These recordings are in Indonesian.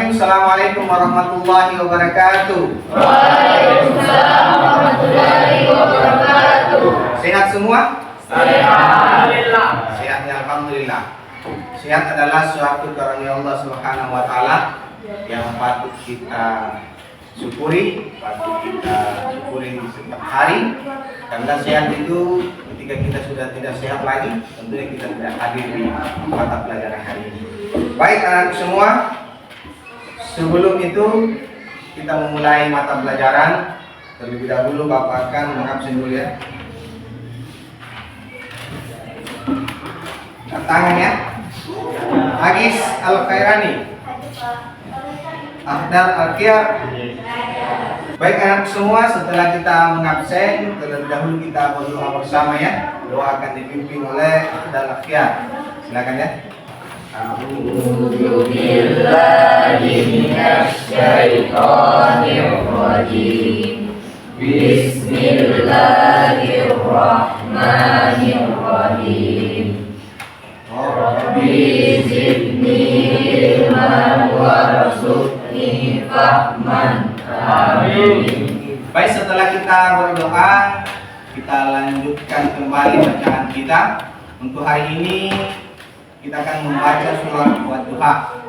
Bismillahirrahmanirrahim. Assalamualaikum warahmatullahi wabarakatuh. Waalaikumsalam warahmatullahi wabarakatuh. Sehat semua? Alhamdulillah. Sehat ya, alhamdulillah. Sehat adalah suatu karunia Allah Subhanahu wa taala yang patut kita syukuri di setiap hari. Karena sehat itu ketika kita sudah tidak sehat lagi, tentunya kita tidak hadir di mata pelajaran hari ini. Baik anak semua, sebelum itu kita memulai mata pelajaran. Terlebih dahulu Bapak akan mengabsen dulu ya. Tangan ya. Agis Al-Khairani, Ahdar Al-Qiyar. Baik anak semua, setelah kita mengabsen, terlebih dahulu kita berdoa bersama ya. Doa akan dipimpin oleh Ahdar Al-Qiyar. Silakan ya. A'udzu billahi minasy syaithanir rajim. Bismillahirrahmanirrahim. Rabbi zidni ilman warzuqni fahman. Amin. Baik, setelah kita berdoa, kita lanjutkan kembali bacaan kita. Untuk hari ini kita akan membaca surah Wadduha.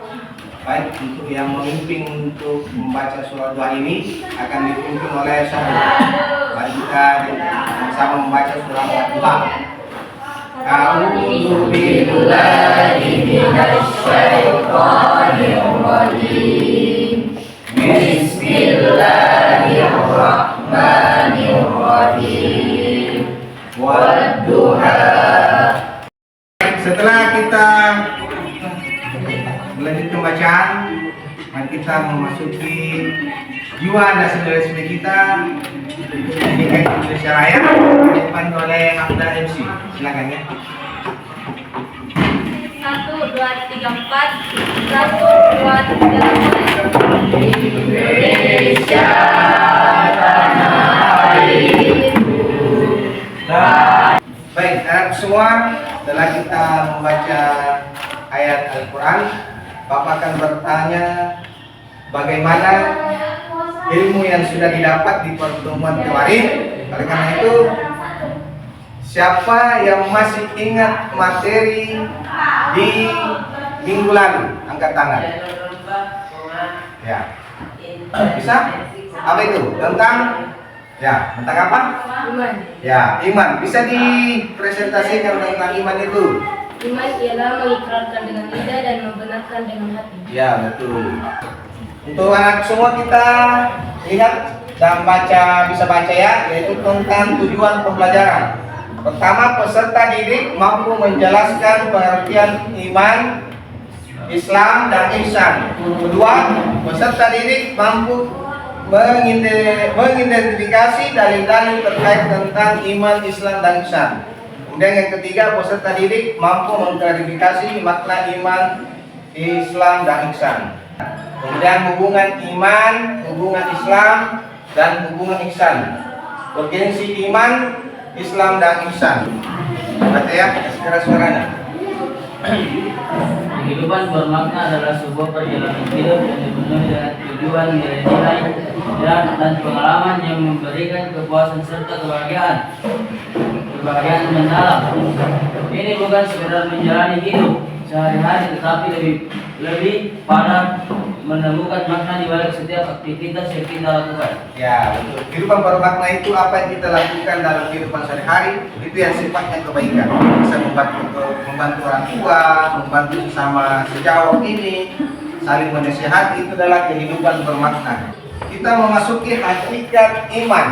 Baik, untuk yang memimpin untuk membaca surah Wadduha ini akan dipimpin oleh Syahid. Mari kita sama membaca surah Wadduha. A'udzu billahi minasy syaithanir rajim. Bismillahirrahmanirrahim. Wadduha. Setelah kita melanjutkan bacaan, mari kita memasuki jiwa dan saudara-saudara kita. Ini kan Indonesia Raya dipandu oleh Abda MC. Silakan ya. 1, 2, 3, 4. 1, 2, 3, 4. Indonesia tanah airku. Baik, anak semua, setelah kita membaca ayat Al-Quran, Bapak akan bertanya bagaimana ilmu yang sudah didapat di pertemuan kemarin. Oleh karena itu, siapa yang masih ingat materi di minggu lalu? Angkat tangan. Ya, bisa? Apa itu? Tentang apa? Iman. Ya, iman. Bisa dipresentasikan tentang iman itu? Iman ialah mengikrarkan dengan lidah dan membenarkan dengan hati. Ya, betul. Untuk anak semua kita lihat dan bisa baca ya, yaitu tentang tujuan pembelajaran. Pertama, peserta didik mampu menjelaskan pengertian iman, Islam, dan ihsan. Kedua, peserta didik mampu mengidentifikasi dalil-dalil terkait tentang iman, Islam, dan ihsan. Kemudian yang ketiga, peserta didik mampu mengklarifikasi makna iman, Islam, dan ihsan. Kemudian hubungan iman, hubungan Islam, dan hubungan ihsan. Urgensi iman, Islam, dan ihsan. Baca ya, suara-suaranya. Kehidupan bermakna adalah sebuah perjalanan hidup yang dipenuhi dengan tujuan, nilai-nilai, dan pengalaman yang memberikan kepuasan serta kebahagiaan mendalam. Ini bukan sekedar menjalani hidup sehari-hari, tetapi lebih pada menemukan makna di balik setiap aktivitas yang kita lakukan. Ya, betul. Kehidupan bermakna itu apa yang kita lakukan dalam kehidupan sehari-hari, itu yang sifatnya kebaikan. Bisa membantu orang tua, membantu sesama sejawat ini, saling menasihati, itu adalah kehidupan bermakna. Kita memasuki hakikat iman.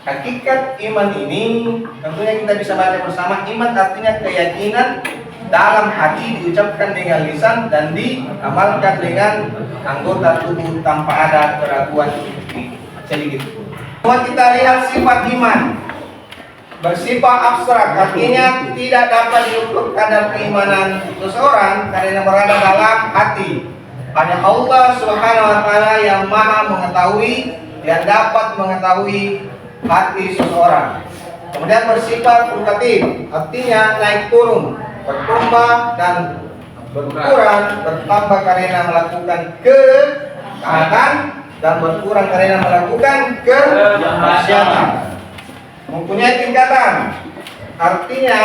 Hakikat iman ini tentunya kita bisa baca bersama. Iman artinya keyakinan dalam hati, diucapkan dengan lisan dan diamalkan dengan anggota tubuh tanpa ada keraguan sedikit. Semua kita lihat sifat iman bersifat abstrak, artinya tidak dapat diukur kadar keimanan seseorang karena berada dalam hati. Hanya Allah Subhanahu wa taala yang Maha mengetahui, yang dapat mengetahui hati seseorang. Kemudian bersifat fluktuatif, artinya naik turun, berkembang dan berkurang, bertambah karena melakukan ketaatan, dan berkurang karena melakukan kemaksiatan. Mempunyai tingkatan, artinya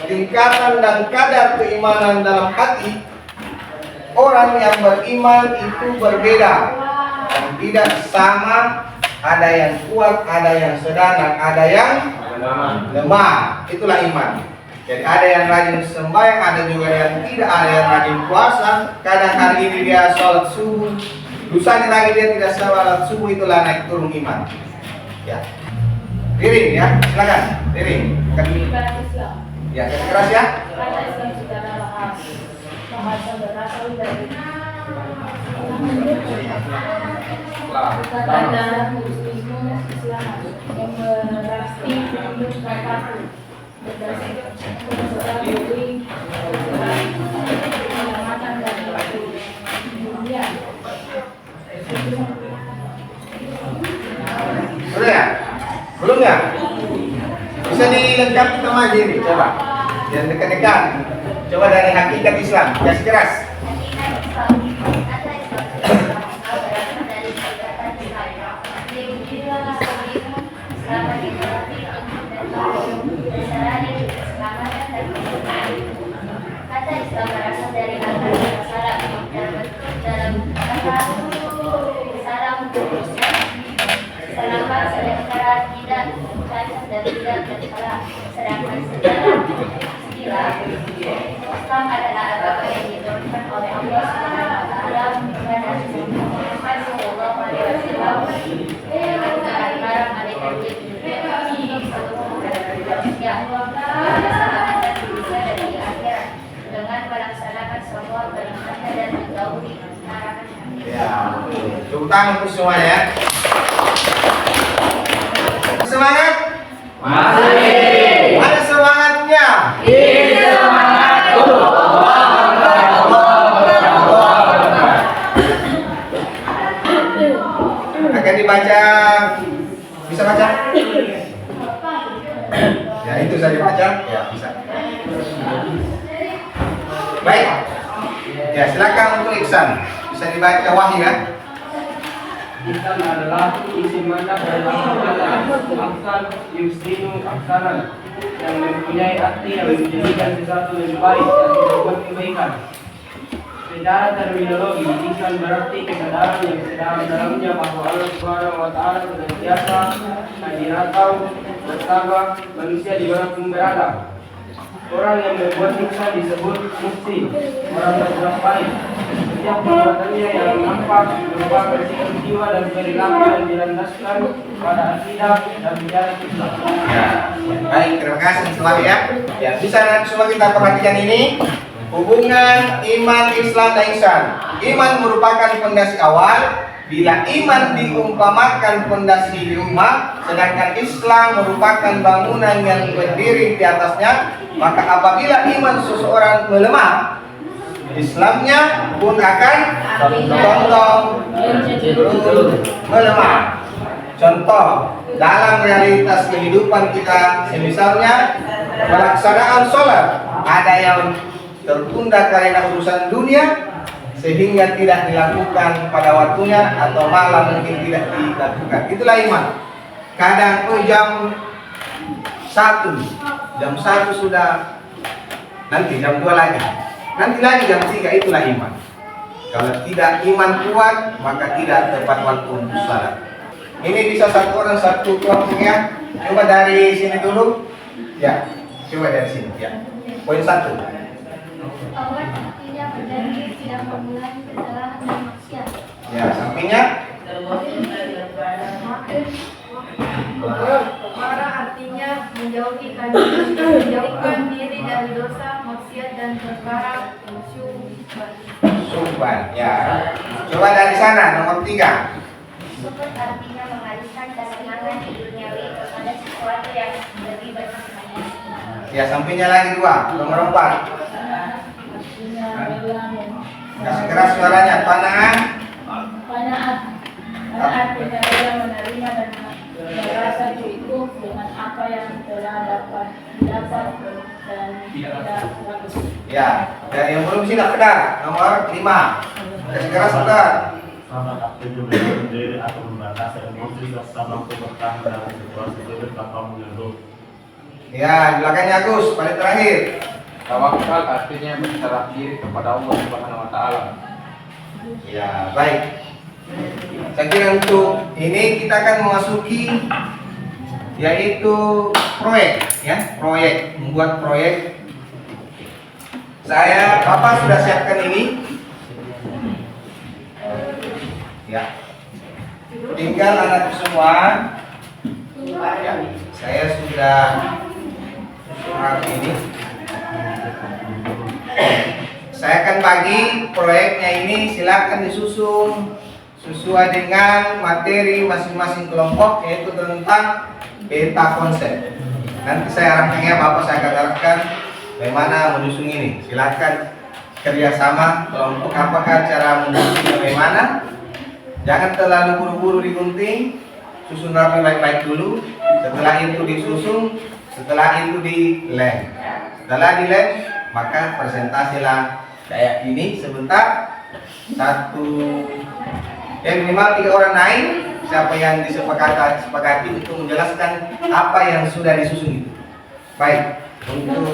tingkatan dan kadar keimanan dalam hati orang yang beriman itu berbeda dan tidak sama. Ada yang kuat, ada yang sedang, dan ada yang lemah. Itulah iman. Jadi ada yang rajin sembahyang, ada juga yang tidak, ada yang rajin puasa. Kadang hari ini dia sholat subuh, lusanya lagi dia tidak sholat subuh, itulah naik turun iman. Ya, piring ya, silakan piring. Ya, keras ya. Karena Islam secara bahasa berasal dari kata Muslimu Islam yang berarti hidup tanpa berdasarkan seorang diri keselamatan dari dunia. Sudah ya? Belum ya? Bisa dilengkapi sama diri, coba. Jangan dekat-dekat. Coba dari hakikat Islam, kasih keras. Kata Islam berasal dari kata salam dan bentuk dalam kata salam selamat sejahtera tidak cacat dan tidak bersalah. Sedangkan secara istilah Islam adalah agama yang diturunkan oleh Allah Subhanahu wa taala kepada Muhammad sallallahu alaihi wasallam dengan barang malaikat Jibril seluruh manusia keselamatan dan dunia dan di akhirat dengan melaksanakan semua perintahnya dan menjauhi larangan. Ya, tepuk tangan untuk semuanya ya. Semangat? Masih. Ada semangatnya. Semangat untuk Akan dibaca. Bisa baca? Ya, itu saya baca. Ya, bisa. Baik. Ya, silakan untuk Iksan. Bisa dibaca Wahyu ya. Islam adalah isi mandat dari kata aksan yusrinu aksanan yang mempunyai arti yang menjadikan sesuatu lebih baik dan berbuat kebaikan. Secara terminologi, Islam berarti kesadaran yang sedalam-dalamnya bahwa Allah Subhanahu wa taala senantiasa hadiratan bersama manusia dimanapun berada. Orang yang berbuat ihsan disebut muhsin, orang berbuat baik. Setiap perbuatannya yang nampak berupa bersikap jiwa dan perilaku yang dilandaskan pada akidah dan bicara Islam. Ya, baik, terima kasih semua ya. Ya, bisa semua kita perhatikan ini hubungan iman, Islam dan ihsan. Iman merupakan fondasi awal. Bila iman diumpamakan fondasi di rumah, sedangkan Islam merupakan bangunan yang berdiri di atasnya, maka apabila iman seseorang melemah, Islamnya pun akan melemah. Contoh dalam realitas kehidupan kita, misalnya pelaksanaan sholat, ada yang tertunda karena urusan dunia sehingga tidak dilakukan pada waktunya atau malah mungkin tidak dilakukan. Itulah iman. Kadang jam 1 sudah, nanti jam 2 lagi, nanti lagi jam 3, itulah iman. Kalau tidak iman kuat, maka tidak tepat waktu untuk salat. Ini bisa satu orang satu kelompok ya. Coba dari sini dulu. Ya, coba dari sini ya. Poin 1. Allah artinya berjanji tidak mengulangi kesalahan dan maksiat. Ya, sampingnya. Para artinya menjauhkan diri dari dosa, maksiat dan perkara Subhan. Ya. Coba dari sana nomor 3. Sukut artinya mengalihkan kesenangan di duniawi kepada sesuatu yang lebih bermanfaat. Ya, sampingnya lagi 2, nomor 4. Kasih keras suaranya. Panah. Qanaat artinya rela menerima dan merasa cukup dengan apa yang telah dapat didapat dan tidak bagus. Ya, dan yang belum siap sudah nomor 5. Kasih keras sudah. Sangat aktif membela diri atau membatasi emosi serta mampu bertahan dalam situasi sulit tanpa mengeluh. Ya, di belakangnya Agus, paling terakhir. Tawakal artinya berserah diri kepada Allah Subhanahu wa taala. Ya, baik. Saya kira untuk ini kita akan memasuki yaitu proyek, ya, membuat proyek. Bapak sudah siapkan ini. Ya. Tinggal anak semua. Ya, saya sudah surat ini. Saya akan bagi proyeknya ini, silakan disusun sesuai dengan materi masing-masing kelompok, yaitu tentang peta konsep. Nanti saya arahkannya, Bapak saya akan arahkan bagaimana menyusun ini. Silakan kerjasama kelompok, apakah cara menyusun bagaimana. Jangan terlalu buru-buru digunting, susun rapi baik-baik dulu. Setelah itu disusun, setelah itu dilem. Setelah dilem, maka presentasilah kayak ini sebentar. Minimal 3 orang naik. Siapa yang disepakati untuk menjelaskan apa yang sudah disusun itu. Baik, untuk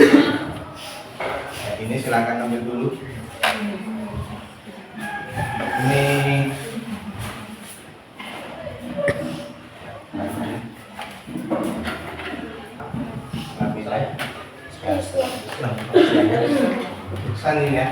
ini silakan ambil dulu. Ini Sani ya.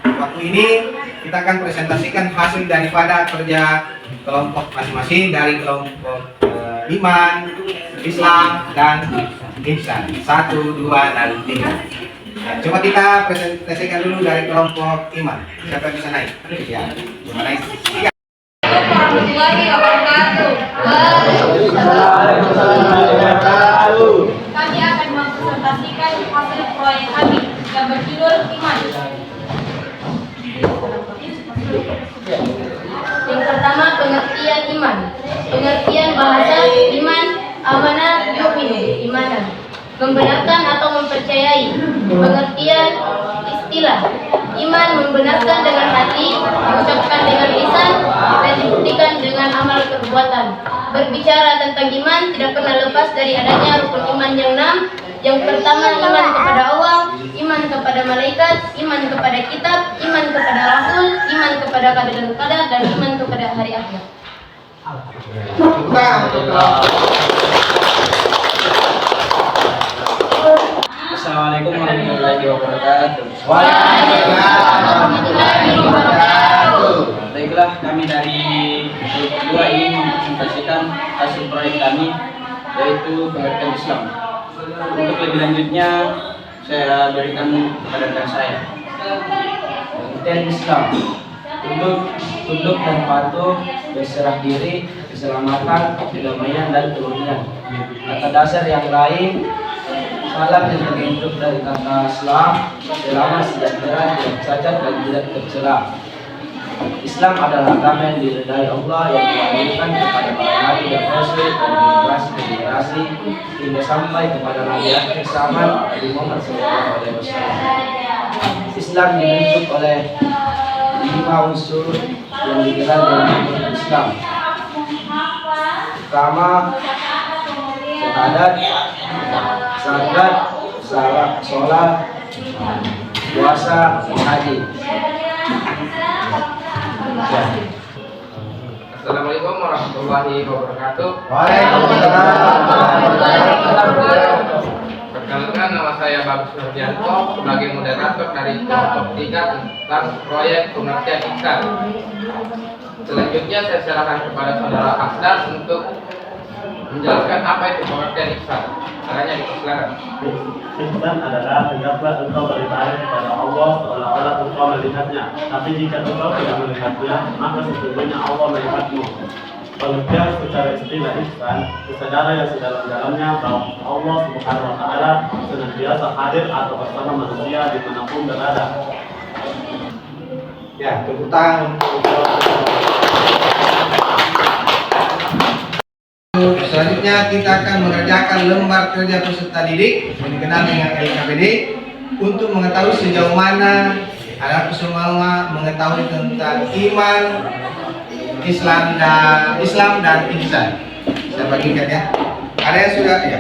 Waktu ini kita akan presentasikan hasil daripada kerja kelompok masing-masing dari kelompok iman, Islam, dan ihsan. 1, 2, dan 3. Coba kita presentasikan dulu dari kelompok iman. Siapa bisa naik? Ya, coba naik. Ya. Kami akan mempresentasikan hasil proyek kami yang berjudul Iman. Yang pertama, pengertian iman. Pengertian bahasa iman, amanah, yu'minu, imanan. Membenarkan atau mempercayai. Pengertian istilah. Iman membenarkan dengan hati, diucapkan dengan lisan, dan dibuktikan dengan amal perbuatan. Berbicara tentang iman tidak pernah lepas dari adanya rukun iman yang 6. Yang pertama, iman kepada Allah, iman kepada malaikat, iman kepada kitab, iman kepada rasul, iman kepada qadar dan qadar, dan iman kepada hari akhir. Assalamualaikum warahmatullahi wabarakatuh. Baiklah, kami dari kelompok 2 ingin mempresentasikan hasil proyek kami, yaitu pengertian Islam. Untuk lebih lanjutnya, saya berikan kepada rekan saya. Pengertian Islam: tunduk dan patuh, berserah diri, keselamatan, kedamaian, dan kerukunan. Kata dasar yang lain: salam yang terbentuk dari kata Islam, selama sejahtera, tidak cacat, dan tidak tercela. Islam adalah agama yang diridhai Allah yang diwahyukan kepada para nabi dan rasul dari generasi ke generasi hingga sampai kepada nabi akhir zaman Nabi Muhammad SAW. Islam dibentuk oleh 5 unsur yang dikenal dengan Islam. Pertama, syahadat, zakat, sholat, puasa, haji. Assalamualaikum warahmatullahi wabarakatuh. Perkenalkan, nama saya Bagus Nurdianto sebagai moderator dari kelompok 3 tentang proyek pengertian ihsan. Selanjutnya saya serahkan kepada saudara Aksan untuk menjelaskan apa itu pengertian ihsan. Caranya dipersilakan. Ihsan adalah tegaklah engkau beribadah kepada Allah seolah-olah engkau melihatnya. Tapi jika engkau tidak melihatnya, maka sesungguhnya Allah melihatmu. Pengertian secara istilah ihsan, kesadaran yang sedalam-dalamnya bahwa Allah Subhanahu wa Ta'ala senantiasa hadir atau bersama manusia dimanapun berada. Ya, tepuk tangan untuk selanjutnya kita akan mengerjakan lembar kerja peserta didik yang dikenal dengan LKPD untuk mengetahui sejauh mana anak semua mengetahui tentang iman, Islam dan ihsan. Saya bagikan ya. Ada yang sudah ya?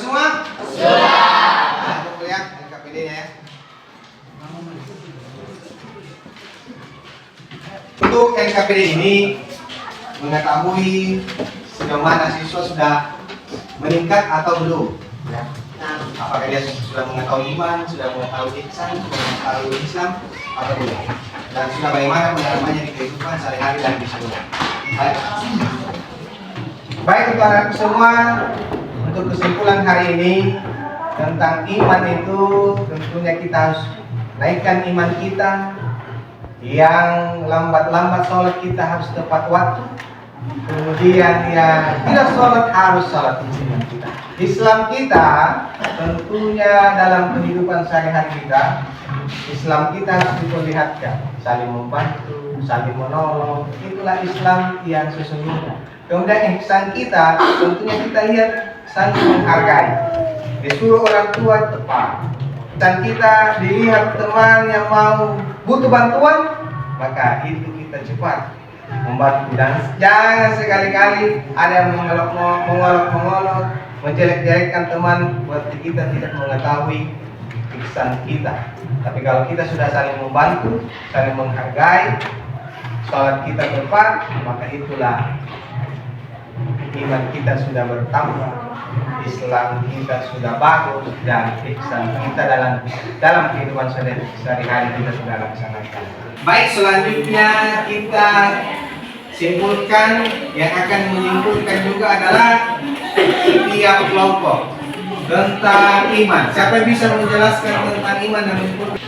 Semua? Sudah. Nah, itu ya LKPD-nya ya. Untuk LKPD ini mengetahui sejauh mana siswa sudah meningkat atau belum. Ya. Apakah dia sudah mengetahui iman, sudah mengetahui ihsan, sudah mengetahui Islam atau belum. Dan sudah bagaimana menerimanya di kehidupan sehari-hari dan di sekolah. Baik untuk anak semua, untuk kesimpulan hari ini tentang iman itu tentunya kita harus naikkan iman kita. Yang lambat-lambat sholat kita harus tepat waktu. Kemudian yang tidak sholat harus sholat Islam kita. Islam kita tentunya dalam kehidupan sehari-hari kita, Islam kita harus diperlihatkan, saling membantu, saling menolong. Itulah Islam yang sesungguhnya. Kemudian ihsan kita tentunya kita lihat saling menghargai. Disuruh orang tua tepat. Dan kita dilihat teman yang mau butuh bantuan, maka itu kita cepat membantu. Dan jangan sekali-kali ada yang mengolok-olok, menjelek-jelekkan teman, berarti kita tidak mengetahui ihsan kita. Tapi kalau kita sudah saling membantu, saling menghargai, sholat kita tepat, maka itulah iman kita sudah bertambah, Islam kita sudah bagus, dan ihsan kita dalam kehidupan sehari-hari kita sudah laksanakan. Baik, selanjutnya kita simpulkan, yang akan menyimpulkan juga adalah setiap kelompok tentang iman. Siapa yang bisa menjelaskan tentang iman dan menyimpulkan?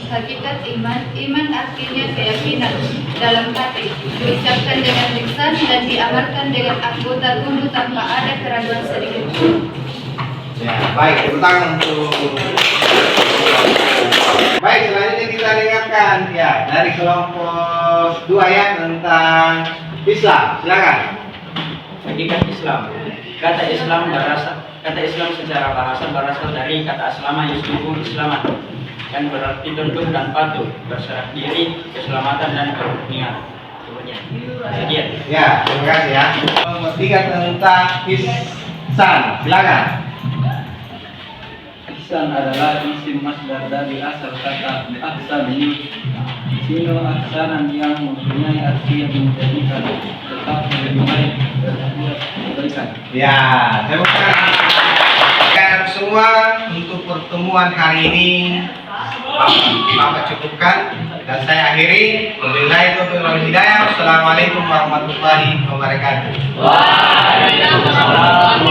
Hakikat iman artinya keyakinan dalam hati, diucapkan dengan lisan dan diamalkan dengan anggota tubuh tanpa ada keraguan sedikit pun. Ya, baik, tepuk tangan untuk. Baik, selanjutnya kita dengarkan ya dari kelompok 2 ya tentang Islam. Silakan. Hakikat Islam. Kata Islam secara bahasa berasal dari kata aslama yuslimu islaman, yang berarti tunduk dan patuh, berserah diri, keselamatan dan kepentingan. Kemudian. Ya, terima kasih ya. Nomor 3 tentang ihsan. Silakan. Ihsan adalah isim masdar dari asal kata ahsan sino ahsanan yang mempunyai arti yang menjadikan tetap lebih baik berbuat kebaikan. Ya, terima kasih. Dan semua untuk pertemuan hari ini Bapak cukupkan dan saya akhiri. Wabillahi taufiq wal hidayah. Wassalamualaikum warahmatullahi wabarakatuh. Waalaikumsalam.